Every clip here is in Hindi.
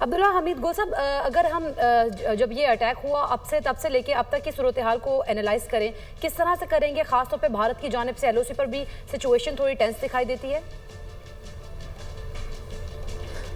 अब्दुल्ला हमीद गो साहब, अगर हम जब ये अटैक हुआ तब से लेके अब तक की सूरत हाल को एनालाइज करें, किस तरह से करेंगे? खासतौर पे भारत की जानिब से एलओसी पर भी सिचुएशन थोड़ी टेंस दिखाई देती है।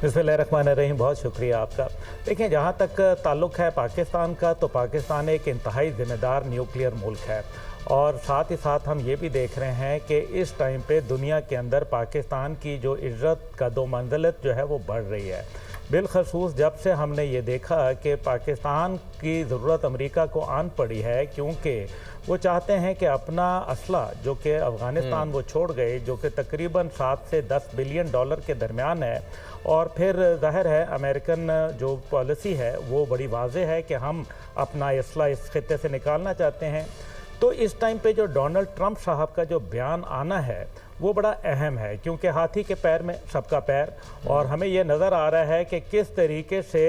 बिस्मिल्लाहिर्रहमानिर्रहीम, बहुत शुक्रिया आपका। देखिए, जहाँ तक ताल्लुक़ है पाकिस्तान का, तो पाकिस्तान एक इंतहाई ज़िम्मेदार न्यूक्लियर मुल्क है और साथ ही साथ हम ये भी देख रहे हैं कि इस टाइम पे दुनिया के अंदर पाकिस्तान की जो इज़्ज़त कदो मंजिलत जो है वो बढ़ रही है। बिलखसूस जब से हमने ये देखा कि पाकिस्तान की ज़रूरत अमेरिका को आन पड़ी है, क्योंकि वो चाहते हैं कि अपना असला जो कि अफ़गानिस्तान वो छोड़ गए, जो कि तकरीबन 7 से 10 बिलियन डॉलर के दरमियान है, और फिर ज़ाहिर है अमेरिकन जो पॉलिसी है वो बड़ी वाज़ेह है कि हम अपना असला इस खित्ते से निकालना चाहते हैं। तो इस टाइम पे जो डोनाल्ड ट्रंप साहब का जो बयान आना है वो बड़ा अहम है, क्योंकि हाथी के पैर में सबका पैर, और हमें ये नज़र आ रहा है कि किस तरीके से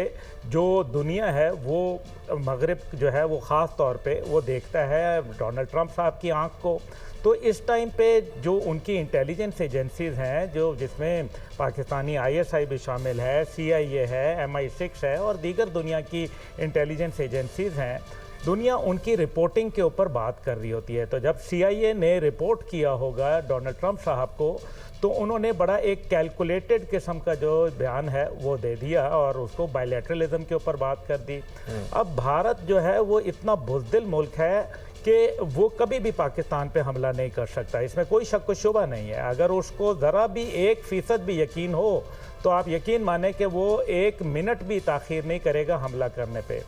जो दुनिया है वो मगरिब जो है वो ख़ास तौर पे वो देखता है डोनाल्ड ट्रंप साहब की आंख को। तो इस टाइम पे जो उनकी इंटेलिजेंस एजेंसीज़ हैं, जो जिसमें पाकिस्तानी ISI भी शामिल है, CIA है, MI6 है और दीगर दुनिया की इंटेलिजेंस एजेंसीज़ हैं, दुनिया उनकी रिपोर्टिंग के ऊपर बात कर रही होती है। तो जब CIA ने रिपोर्ट किया होगा डोनाल्ड ट्रंप साहब को, तो उन्होंने बड़ा एक कैलकुलेटेड किस्म का जो बयान है वो दे दिया और उसको बायलैटरलिज्म के ऊपर बात कर दी। अब भारत जो है वो इतना बुज़दिल मुल्क है कि वो कभी भी पाकिस्तान पे हमला नहीं कर सकता, इसमें कोई शक व शुबा नहीं है। अगर उसको ज़रा भी 1% भी यकीन हो तो आप यकीन माने कि वो 1 मिनट भी ताख़ीर नहीं करेगा हमला करने पे।